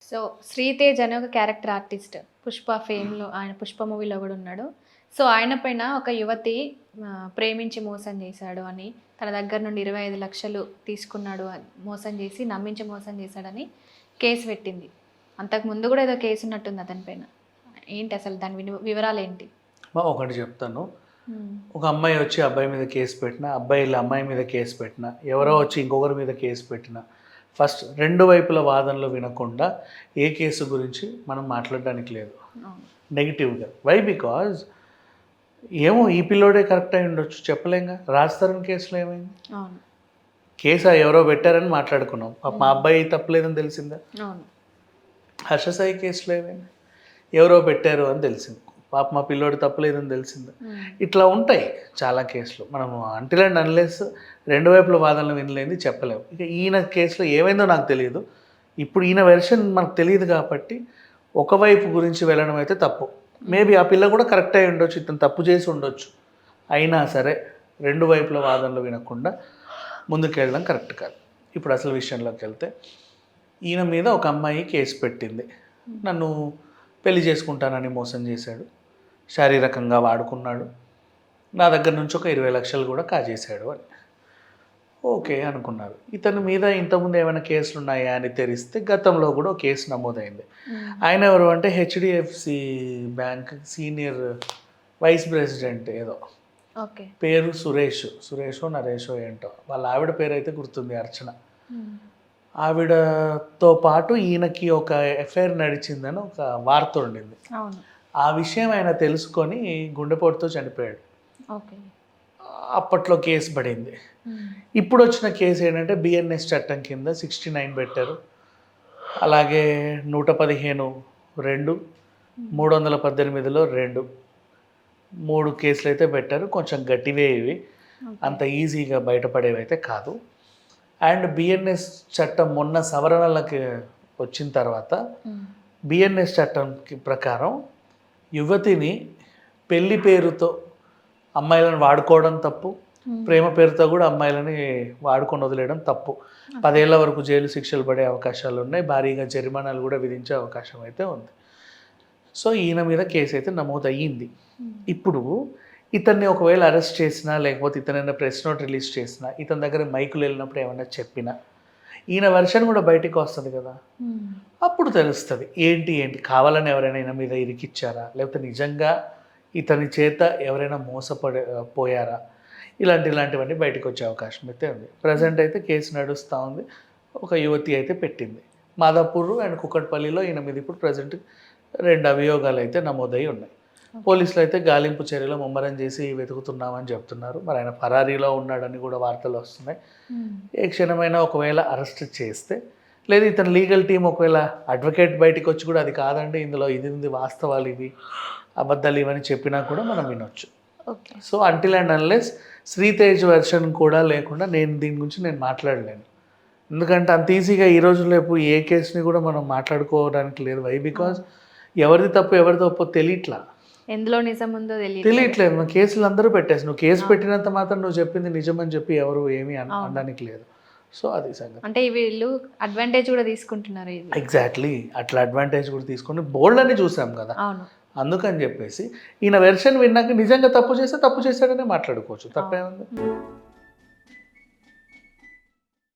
So 'Sritej' అనే ఒక character artist 'Pushpa' ఫేమ్‌లో ఆయన 'పుష్ప' మూవీలో గూడా ఉన్నాడు. సో ఆయన పైన ఒక యువతి ప్రేమించి మోసం చేశాడు అని, తన దగ్గర నుండి 25,00,000 తీసుకున్నాడు అని మోసం చేసి, నమ్మించి మోసం చేశాడని కేసు పెట్టింది. అంతకు ముందు గూడా ఏదో కేసు ఉన్నట్టుంది అతని పైన. ఏంటి అసలు దాని వివరాలేంటి? ఒకటి చెప్తాను. ఒక అమ్మాయి వచ్చి అబ్బాయి మీద కేసు పెట్టినా, అబ్బాయి వెళ్ళి అమ్మాయి మీద కేసు పెట్టినా, ఎవరో వచ్చి ఇంకొకరి మీద కేసు పెట్టినా, ఫస్ట్ రెండు వైపుల వాదనలు వినకుండా ఏ కేసు గురించి మనం మాట్లాడడానికి లేదు నెగిటివ్గా. వై? బికాజ్ ఏమో ఈ పిల్లోడే కరెక్ట్ అయి ఉండొచ్చు, చెప్పలేంగా. రాజ్ తరుణ్ కేసులో ఏమైంది? కేసు ఎవరో పెట్టారని మాట్లాడుకున్నాం, మా అబ్బాయి తప్పలేదని తెలిసిందా? హర్ష సాయి కేసులో ఏమైంది? ఎవరో పెట్టారు అని తెలిసింది, పాప మా పిల్లోడు తప్పలేదని తెలిసిందా? ఇట్లా ఉంటాయి చాలా కేసులు. మనము అంటిల్ అండ్ అన్లెస్ రెండు వైపుల వాదనలు వినలేని చెప్పలేము. ఇక ఈయన కేసులో ఏమైందో నాకు తెలియదు. ఇప్పుడు ఈయన వెర్షన్ మనకు తెలియదు కాబట్టి ఒకవైపు గురించి వెళ్ళడం అయితే తప్పు. మేబీ ఆ పిల్ల కూడా కరెక్ట్ అయి ఉండొచ్చు, ఇతను తప్పు చేసి ఉండొచ్చు. అయినా సరే రెండు వైపుల వాదనలు వినకుండా ముందుకు వెళ్ళడం కరెక్ట్ కాదు. ఇప్పుడు అసలు విషయంలోకి వెళ్తే, ఈయన మీద ఒక అమ్మాయి కేసు పెట్టింది, నన్ను పెళ్లి చేసుకుంటానని మోసం చేశాడు, శారీరకంగా వాడుకున్నాడు, నా దగ్గర నుంచి ఒక 20,00,000 కూడా కాజేశాడు అని. ఓకే అనుకున్నారు. ఇతని మీద ఇంతకుముందు ఏమైనా కేసులు ఉన్నాయా అని తెలిస్తే గతంలో కూడా ఒక కేసు నమోదైంది. ఆయన ఎవరు అంటే HDFC bank senior vice president ఏదో పేరు సురేషో నరేషో ఏంటో, వాళ్ళ ఆవిడ పేరు అయితే గుర్తుంది, అర్చన. ఆవిడతో పాటు ఈయనకి ఒక ఎఫ్ఐఆర్ నడిచిందని ఒక వార్త ఉండింది. ఆ విషయం ఆయన తెలుసుకొని గుండెపోటుతో చనిపోయాడు. అప్పట్లో కేసు పడింది. ఇప్పుడు వచ్చిన కేసు ఏంటంటే బిఎన్ఎస్ చట్టం కింద 69 పెట్టారు. అలాగే 115(2), 318లో 3 కేసులు అయితే పెట్టారు. కొంచెం గట్టివే ఇవి, అంత ఈజీగా బయటపడేవి అయితే కాదు. అండ్ బిఎన్ఎస్ చట్టం మొన్న సవరణలకి వచ్చిన తర్వాత బిఎన్ఎస్ చట్టం ప్రకారం యువతిని పెళ్లి పేరుతో అమ్మాయిలను వాడుకోవడం తప్పు, ప్రేమ పేరుతో కూడా అమ్మాయిలని వాడుకొని వదిలేయడం తప్పు. 10 ఏళ్ల వరకు జైలు శిక్షలు పడే అవకాశాలు ఉన్నాయి, భారీగా జరిమానాలు కూడా విధించే అవకాశం అయితే ఉంది. సో ఈయన మీద కేసు అయితే నమోదు అయ్యింది. ఇప్పుడు ఇతన్ని ఒకవేళ అరెస్ట్ చేసినా, లేకపోతే ఇతనైనా ప్రెస్ నోట్ రిలీజ్ చేసినా, ఇతని దగ్గర మైకులు వెళ్ళినప్పుడు ఏమన్నా చెప్పినా, ఈయన వెర్షన్ కూడా బయటికి వస్తుంది కదా, అప్పుడు తెలుస్తుంది ఏంటి కావాలని ఎవరైనా ఈయన మీద ఇరికిచ్చారా, లేకపోతే నిజంగా ఇతని చేత ఎవరైనా పోయారా, ఇలాంటివన్నీ బయటకు వచ్చే అవకాశం అయితే ఉంది. ప్రజెంట్ అయితే కేసు నడుస్తూ ఉంది. ఒక యువతి అయితే పెట్టింది మాదాపూర్ అండ్ కుక్కట్పల్లిలో. ఈయన మీద ఇప్పుడు ప్రజెంట్ 2 అభియోగాలు అయితే నమోదై ఉన్నాయి. పోలీసులు అయితే గాలింపు చర్యలు ముమ్మరం చేసి వెతుకుతున్నామని చెప్తున్నారు. మరి ఆయన ఫరారీలో ఉన్నాడని కూడా వార్తలు వస్తున్నాయి. ఏ క్షణమైనా ఒకవేళ అరెస్ట్ చేస్తే, లేదు ఇతను లీగల్ టీం ఒకవేళ అడ్వకేట్ బయటికి వచ్చి కూడా అది కాదండి ఇందులో ఇది ఉంది, వాస్తవాలు ఇవి, అబద్ధాలు ఇవని చెప్పినా కూడా మనం వినొచ్చు. So until and unless Sritej version కూడా లేకుండా దీని గురించి నేను మాట్లాడలేను. ఎందుకంటే అంత ఈజీగా ఈ రోజు రేపు ఏ కేసుని కూడా మనం మాట్లాడుకోవడానికి లేదు. వై? బికాజ్ ఎవరిది తప్పు ఎవరిది తప్పు తెలియట్లా, ఎందులో నిజం ఉందో తెలియట్లేదు. మన కేసులు అందరూ పెట్టేసి, నువ్వు కేసు పెట్టినంత మాత్రం నువ్వు చెప్పింది నిజమని చెప్పి ఎవరు ఏమీ అనడానికి లేదు. సో అది సంగతి. అంటే వీళ్ళు అడ్వాంటేజ్ కూడా తీసుకుంటున్నారు. ఎగ్జాక్ట్లీ, అట్లా అడ్వాంటేజ్ కూడా తీసుకుని బోల్డ్ అని చూసాం కదా. అందుకని చెప్పేసి ఈయన వెర్షన్ విన్నాక నిజంగా తప్పు చేస్తే తప్పు చేశాడనే మాట్లాడుకోవచ్చు, తప్పేముంది.